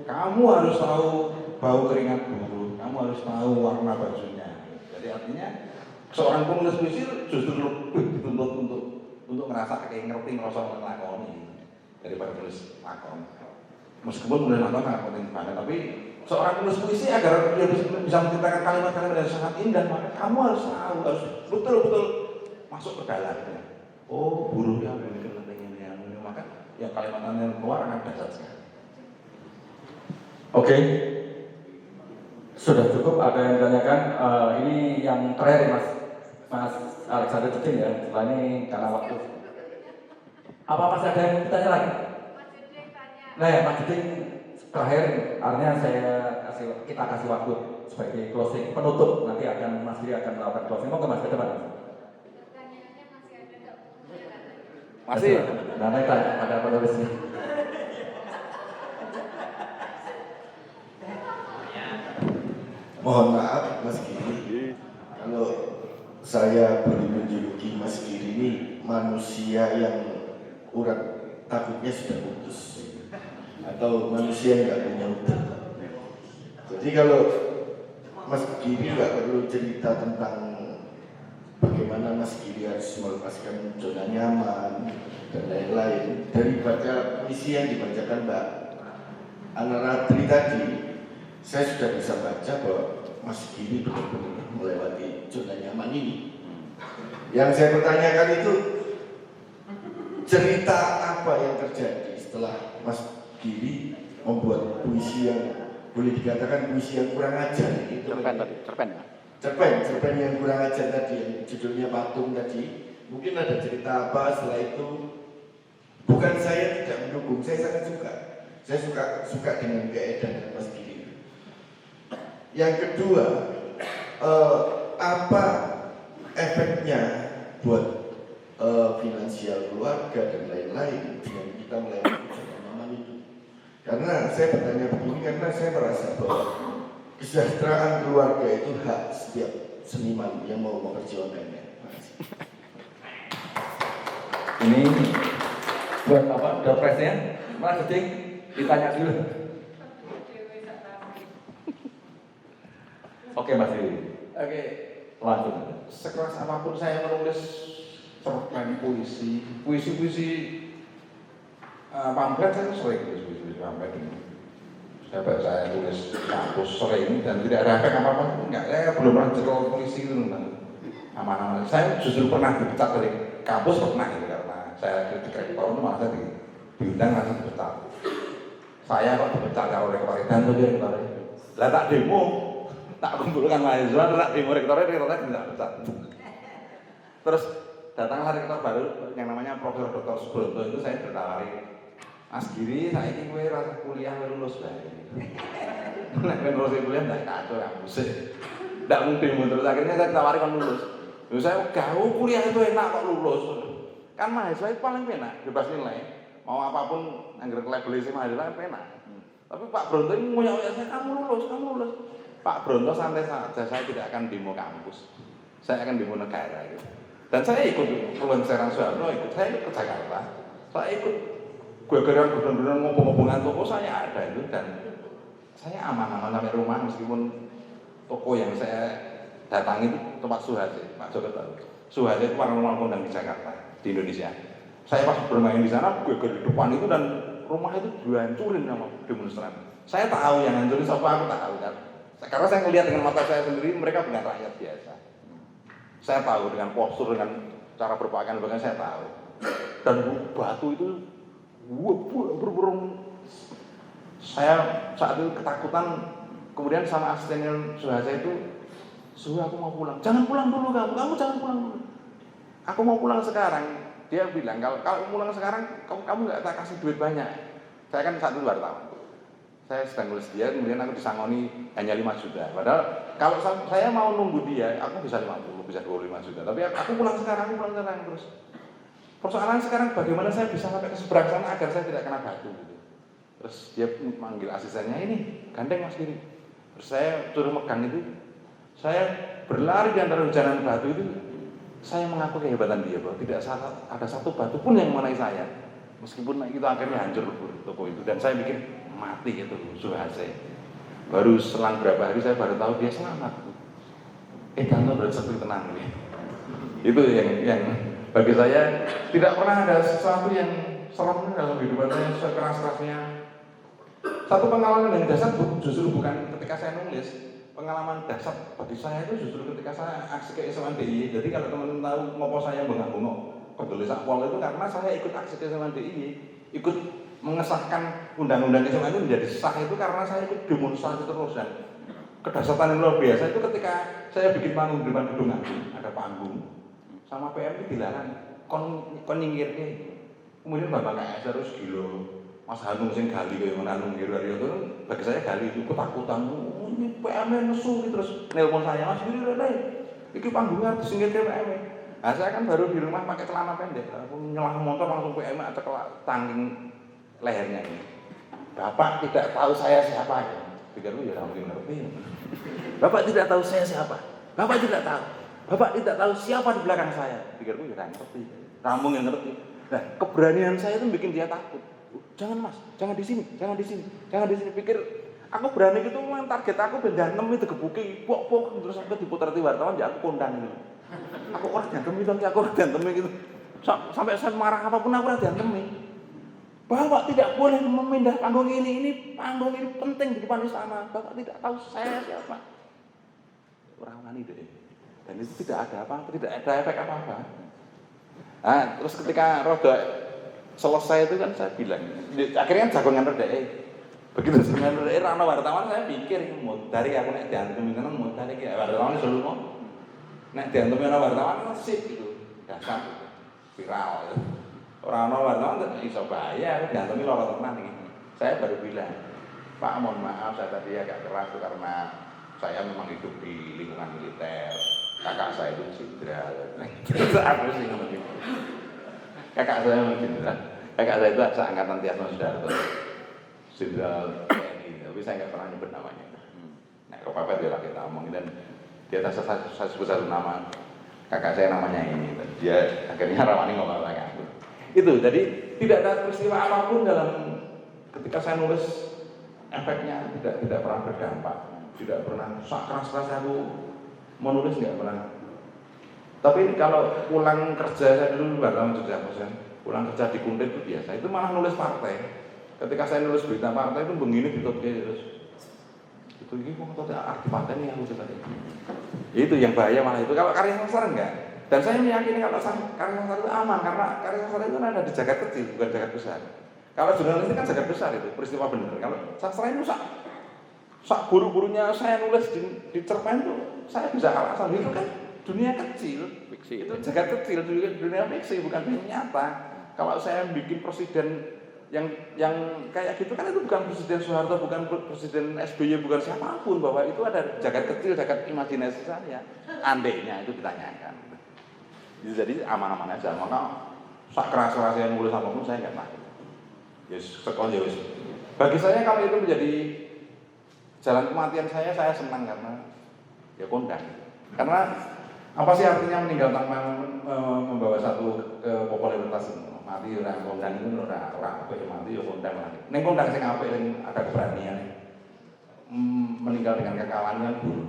kamu harus tahu bau keringat buruh, kamu harus tahu warna bajunya. Jadi artinya seorang penulis puisi justru lebih dituntut untuk ngerasa kayak ngerti ngerasa ngelakoni daripada tulis lakon. Meskipun tulis lakon sangat penting banget, tapi seorang penulis puisi agar dia bisa menciptakan kalimat-kalimat yang sangat indah, maka kamu harus tahu, harus betul-betul masuk ke dalamnya. Oh, buruhnya memiliki pentingnya ini, maka yang kalimat yang keluar akan dasar sekali. Oke, sudah cukup. Ada yang ditanyakan? Ini yang terakhir Mas Alexander Cicin ya. Setelah ini karena waktu. Apa masih ada yang ditanya lagi? Nah, Mas Cicin terakhir, artinya kita kasih waktu sebagai closing penutup. Nanti akan Mas Giri akan melakukan closing. Mau ke Mas ke depan? Masih. Nanti tanya pada penulisnya. Mohon maaf Mas Giri, kalau saya boleh menjuluki Mas Giri ini manusia yang urat takutnya sudah putus atau manusia yang nggak punya utak. Jadi kalau Mas Giri nggak perlu cerita tentang bagaimana Mas Giri harus melepaskan zona nyaman dan lain-lain, daripada puisi yang dibacakan Mbak Ana Ratri tadi, saya sudah bisa baca bahwa Mas Giri benar-benar melewati zona nyaman ini. Yang saya pertanyakan itu cerita apa yang terjadi setelah Mas Giri membuat puisi yang boleh dikatakan puisi yang kurang ajar. Cerpen yang kurang ajar tadi, yang judulnya Patung tadi. Mungkin ada cerita apa setelah itu? Bukan saya tidak mendukung, saya sangat suka. Saya suka dengan keedaran Mas Giri. Yang kedua, apa efeknya buat finansial keluarga dan lain-lain dengan kita melewati zona nyaman itu? Karena saya bertanya begini karena saya merasa bahwa kesejahteraan keluarga itu hak setiap seniman yang mau memperjuangkannya. Ini buat apa? Dopresnya? Mas Cicin ditanya dulu. Oke Mas Giri. Oke, Lanjut. sekeras apapun saya menulis cerpen puisi pamflet saya sering tulis puisi pamflet ini. Saya tulis kampus sering dan tidak ada efek apa-apa. Enggak, saya belum pernah cekel puisi itu tentang aman-aman. Saya justru pernah dipecat dari kampus pernah gitu karena saya kritik rektor itu malah saya diundang langsung dipecat. Saya kok dipecat kalau rektor dan tuh dia rektor. Lah tak demo, tak kumpulkan mahasiswa, tak demo rektornya tidak pecat. Terus datanglah rektor baru yang namanya Profesor Dr. Subroto itu saya ditawari, Mas Giri, saya ini gue rasa kuliah lulus baik. Nek lulus kuliah nggak kacau ya musik. Nggak mungkin terus akhirnya saya ditawari kan lulus. Lalu saya kuliah itu enak kok lulus. Kan mahasiswa itu paling enak, bebas nilai. Mau apapun anggar labelisi mahasiswa enak. Tapi Pak Bronto ini ngoyak-ngoyak saya, kamu lulus. Pak Bronto santai saja, saya tidak akan demo kampus. Saya akan demo negara gitu. Dan saya ikut peluncuran Soeharto, saya ikut ke Jakarta. Saya ikut gegeran ngomong-ngomongan toko saya ada itu dan saya aman-aman sampai rumah meskipun toko yang saya datangi itu tempat Suhace, Pak Joko tahu. Suhace itu warung kondang di Jakarta, di Indonesia. Saya pas bermain di sana, geger di depan itu dan rumah itu dihancurin sama demonstran. Saya tahu yang hancurin siapa, aku tahu kan. Karena saya melihat dengan mata saya sendiri, mereka bukan rakyat biasa. Saya tahu dengan postur, dengan cara berpakaian, bahkan saya tahu. Dan batu itu, berburung. Saya saat itu ketakutan, kemudian sama asistennya Suhace itu, Suhu aku mau pulang. Jangan pulang dulu kamu jangan pulang dulu. Aku mau pulang sekarang. Dia bilang, kalau pulang sekarang, kamu nggak tak kasih duit banyak. Saya kan saat itu wartawan. Saya sedang nulis dia, kemudian aku disangoni hanya 5 juta. Padahal kalau saya mau nunggu dia, aku bisa 50, bisa 25 juta. Tapi aku pulang sekarang terus. Persoalan sekarang bagaimana saya bisa sampai ke seberang sana agar saya tidak kena batu gitu. Terus dia manggil asistennya, ini gandeng Mas Giri. Terus saya suruh megang itu, saya berlari di antara hujanan batu itu, saya mengaku kehebatan dia bahwa tidak ada satu batu pun yang mengenai saya. Meskipun itu akhirnya hancur toko itu. Dan saya mikir, mati itu Suhase. Baru selang berapa hari saya baru tahu dia selamat. Danto bersepi tenang nih. Itu yang bagi saya tidak pernah ada sesuatu yang serem dalam kehidupan saya sekeras-kerasnya. Satu pengalaman yang dasar justru bukan ketika saya nulis. Pengalaman dasar bagi saya itu justru ketika saya aksi ke SMNDI. Jadi kalau teman-teman tahu ngopo saya bengak-bengok peduli sakpol itu karena saya ikut aksi ke SMNDI, ikut mengesahkan undang-undang SMN itu menjadi sah itu karena saya ikut demonstrasi terus. Dan kedahsyatan yang luar biasa itu ketika saya bikin panggung di depan gedung Agung, ada panggung sama PM itu dilarang kon nyingkir ke. Kemudian Bapak KS terus gila Mas Hanung sing gali kaya ngono Hanung Giro itu bagi saya gali itu ketakutan ini PM nesu terus nelpon saya Mas Giro iki panggungnya disingkir ke PM. Nah saya kan baru di rumah pakai celana pendek aku nyelah motor langsung PM ada tangking lehernya ini. Bapak tidak tahu saya siapa ya. Pikirku ya mungkin ngerti. Bapak tidak tahu saya siapa. Bapak tidak tahu. Bapak tidak tahu siapa di belakang saya. Pikirku ya ngerti. Kamu yang ngerti. Nah, keberanian saya itu bikin dia takut. Jangan Mas, jangan di sini, jangan di sini, jangan di sini. Pikir aku berani gitu target aku benda 6 itu gebuki, pok terus aku diputar di wartawan ya aku kondang gitu. Aku orang diantemi tapi aku orang diantemi gitu. Sampai saya marah apapun aku orang diantemi. Bapak tidak boleh memindah panggung ini panggung ini penting di depan istana. Bapak tidak tahu saya siapa. Orang wani deh. Dan itu tidak ada apa, tidak ada efek apa-apa. Nah, terus ketika roda selesai itu kan saya bilang, akhirnya jagongan roda begitu jagongan roda rano wartawan saya pikir mau dari aku naik diantemi kan mau dari wartawan selalu mau naik diantemi wartawan sip gitu, dasar viral. Gitu. Orang wartawan iso bahaya, aku diantemi loro tenan iki. Saya baru bilang, Pak mohon maaf saya tadi agak keras itu karena saya memang hidup di lingkungan militer. Kakak saya itu jenderal. Aku sih ngomong gitu. Kakak saya memang jenderal. Kakak saya itu seangkatan Tiasno Sudarto. Jenderal TNI, tapi saya nggak pernah nyebut namanya. Nah, kalau Bapak dia kita omongin dan di atas saya sebut satu nama. Kakak saya namanya ini. Dia akhirnya rawani ngomong lagi aku. Itu jadi tidak ada peristiwa apapun dalam ketika saya nulis efeknya tidak pernah berdampak, tidak pernah keras aku menulis nggak pernah. Tapi kalau pulang kerja saya dulu wartawan Jogja Posen, pulang kerja di Kuntir itu biasa, itu malah nulis partai. Ketika saya nulis berita partai itu begini ditutke terus. Itu ini kok ada arti partai nih aku coba ini. Itu yang bahaya malah itu. Kalau karya sastra enggak. Dan saya meyakini kalau karya sastra itu aman karena karya sastra itu ada di jagat kecil bukan jagat besar. Kalau jurnalistik kan jagat besar itu peristiwa benar. Kalau sastra itu sak buru-burunya saya nulis di cerpen itu saya bisa alasan itu kan dunia kecil. Fiksi. Itu jagat kecil dunia fiksi bukan dunia nyata. Kalau saya bikin presiden yang kayak gitu kan itu bukan Presiden Soeharto, bukan Presiden SBY, bukan siapapun, bahwa itu ada jagat kecil, jagat imajinasi saya. Andainya itu ditanyakan. Jadi aman-aman aja. Maka sak keras-keras yang nulis apapun saya nggak takut. Yes, sekolah yes. Bagi saya kalau itu menjadi jalan kematian saya senang karena ya kondang. Karena apa sih artinya meninggal tanpa membawa satu popularitas itu? Mati orang kondang itu orang apa yang mati ya kondang lagi. Neng kondang sing apik sing ada keberanian. Meninggal dengan kekawan kan buruk.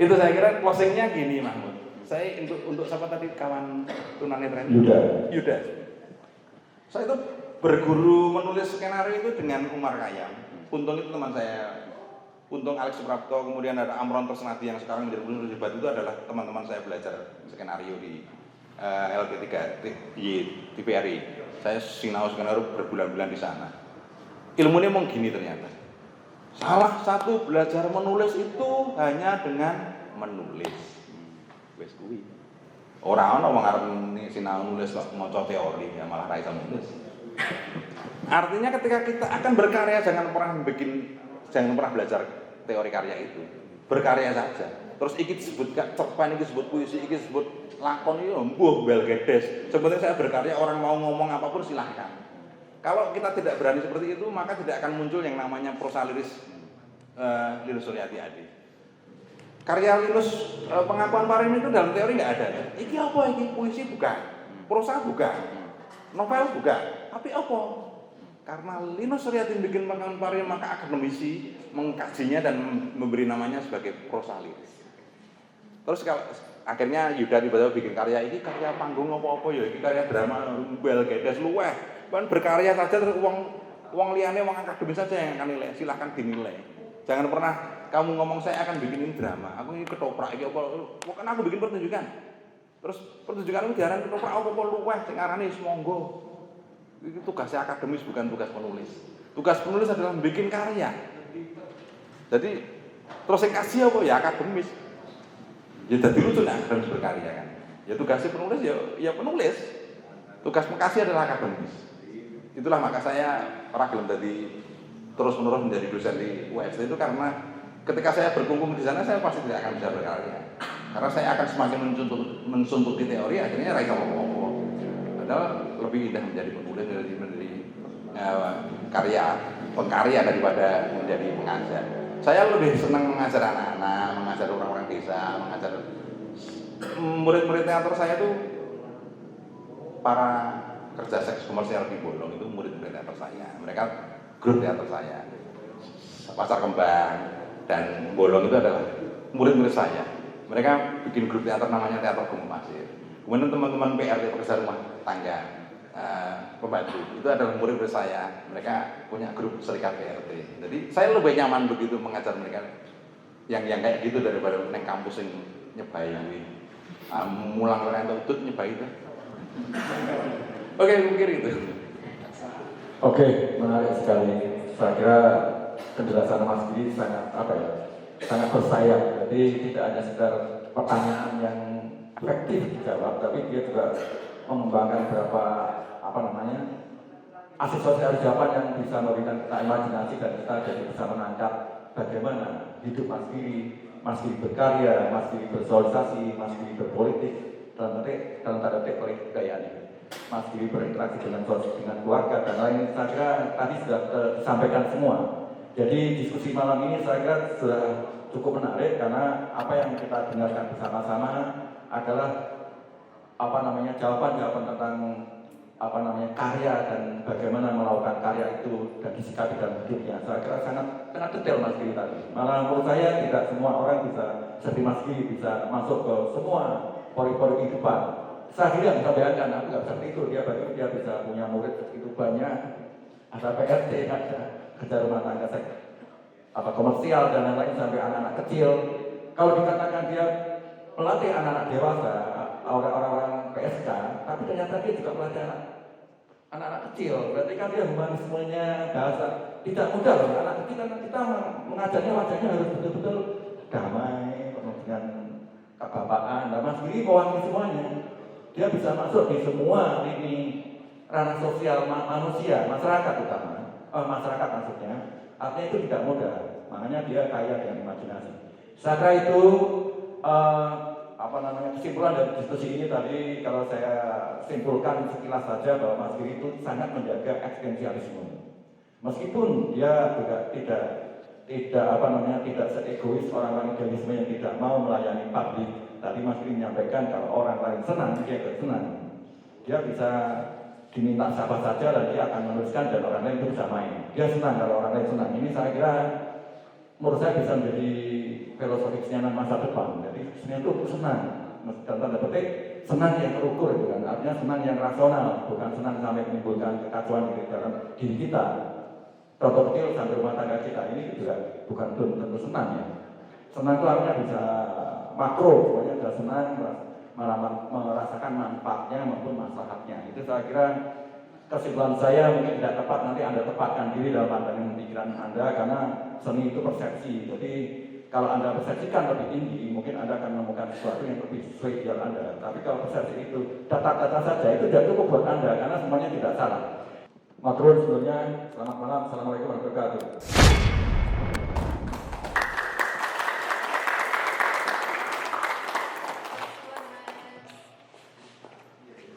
Itu saya kira closingnya gini Mahmud. Saya untuk siapa tadi kawan tunanetra Yuda. Saya itu berguru menulis skenario itu dengan Umar Khayyam. Untung itu teman saya. Untung Alex Suprapto, kemudian ada Amron Tersenadi yang sekarang menjadi gubernur Jawa Barat, itu adalah teman-teman saya belajar skenario di LP3 di TPRI. Saya sinau skenario berbulan-bulan di sana. Ilmunya mau gini ternyata. Salah satu belajar menulis itu hanya dengan menulis. Wes kuwi. Ora ana wong arep sinau nulis kok maca teori ya malah ra iso nulis. Artinya ketika kita akan berkarya jangan pernah belajar teori karya itu. Berkarya saja. Terus iki disebut cerpen, iki disebut puisi, iki disebut lakon itu mbuh bel gedes. Sebenarnya saya berkarya orang mau ngomong apapun silahkan. Kalau kita tidak berani seperti itu maka tidak akan muncul yang namanya prosa liris Linus Suryati Adi. Karya Linus pengakuan Parim itu dalam teori nggak ada. Iki apa iki? Puisi bukan, prosa bukan, novel bukan. Tapi apa? Karena Linus Suryatin bikin karya, maka akademisi mengkajinya dan memberi namanya sebagai prosa liris. Terus kalau akhirnya Yuda tiba-tiba bikin karya ini, karya panggung apa-apa ya, ini karya drama bel gedes luweh. Kan berkarya saja terus uang liane, uang akademis saja yang akan nilai, silahkan dinilai. Jangan pernah kamu ngomong saya akan bikinin drama, aku ini ketoprak iki apa, kan aku bikin pertunjukan. Terus pertunjukanmu diaran ketoprak apa luweh, sing arane wis monggo. Itu tugasnya akademis, bukan tugas penulis. Tugas penulis adalah bikin karya. Jadi terus yang kasih apa ya akademis. Ya jadi lucu nih akademis berkarya kan. Ya tugasnya penulis ya penulis. Tugas mengkasih adalah akademis. Itulah maka saya ragilem tadi terus menerus menjadi dosen di UST itu karena ketika saya berkumpul di sana saya pasti tidak akan bisa berkarya. Karena saya akan semakin mensuntuti teori, akhirnya raih apa-apa. Padahal lebih indah menjadi penulis dari karya pengkarya daripada menjadi pengajar. Saya lebih senang mengajar anak-anak, mengajar orang-orang desa, mengajar murid-murid teater saya itu para kerja seks komersial di Bolong itu murid-murid teater saya. Mereka grup teater saya. Pasar Kembang dan Bolong itu adalah murid-murid saya. Mereka bikin grup teater namanya Teater Gumuk Pasir. Kemudian teman-teman PRT pekerja rumah tangga pembantu itu adalah murid saya. Mereka punya grup serikat PRT. Jadi saya lebih nyaman begitu mengajar mereka yang kayak gitu daripada neng kampus yang nyebai mulang orang tutut nyebai itu. Oke, mungkin itu. Oke, menarik sekali. Saya kira penjelasan Mas Giri sangat sangat bersayap. Jadi tidak hanya sekedar pertanyaan yang efektif dijawab, tapi dia juga mengembangkan beberapa asosiasi jawaban yang bisa memberikan kita imajinasi dan kita jadi bisa menangkap bagaimana hidup Mas Giri berkarya, Mas Giri bersosialisasi, Mas Giri berpolitik dalam tanda petik politik gayanya. Mas Giri berinteraksi dengan keluarga dan lain. Saya kira tadi sudah disampaikan semua. Jadi diskusi malam ini saya kira sudah cukup menarik karena apa yang kita dengarkan bersama-sama adalah jawaban-jawaban tentang karya dan bagaimana melakukan karya itu dan disikapi dalam hidupnya. Saya kira sangat detail Mas Giri tadi. Malah menurut saya tidak semua orang bisa seperti Mas Giri bisa masuk ke semua pori-pori kehidupan. Saya kira bisa bayangkan, aku nggak seperti itu. Dia bisa punya murid begitu banyak, ada PRT, ada kerja rumah tangga, komersial dan lain-lain sampai anak-anak kecil. Kalau dikatakan dia melatih anak-anak dewasa, orang-orang PSK, tapi ternyata dia juga melatih anak-anak kecil. Berarti kan dia humanismenya bahasa tidak mudah loh. Anak kecil kan kita mengajarnya wajahnya harus betul-betul damai, penuh dengan kebapaan. Nah, Mas Giri mewakili semuanya. Dia bisa masuk di semua lini ranah sosial manusia, masyarakat utama, masyarakat maksudnya. Artinya itu tidak mudah. Makanya dia kaya dengan imajinasi. Saya kira itu kesimpulan dari diskusi ini tadi kalau saya simpulkan sekilas saja bahwa Mas Giri itu sangat menjaga eksistensialisme. Meskipun dia juga tidak seegois orang-orang idealisme yang tidak mau melayani publik. Tadi Mas Giri menyampaikan kalau orang lain senang, dia juga senang. Dia bisa diminta siapa saja dan dia akan meneruskan dan orang lain itu bisa main. Dia senang kalau orang lain senang. Ini saya kira menurut saya bisa menjadi filosofi kesenian masa depan. Jadi kesenian itu senang. Dalam tanda petik senang yang terukur itu kan. Artinya senang yang rasional, bukan senang sampai menimbulkan kekacauan di dalam diri kita. Contoh kecil sampai rumah tangga kita ini juga bukan tentu senang ya. Senang itu artinya bisa makro, pokoknya sudah senang merasakan manfaatnya maupun maslahatnya. Itu saya kira kesimpulan saya mungkin tidak tepat, nanti Anda tepatkan diri dalam pandangan pikiran Anda karena seni itu persepsi. Jadi kalau Anda persepsikan lebih tinggi, mungkin Anda akan menemukan sesuatu yang lebih sesuai ideal Anda. Tapi kalau persepsi itu data-data saja itu tidak cukup buat Anda karena semuanya tidak salah. Matur sebelumnya, selamat malam, assalamualaikum warahmatullahi wabarakatuh.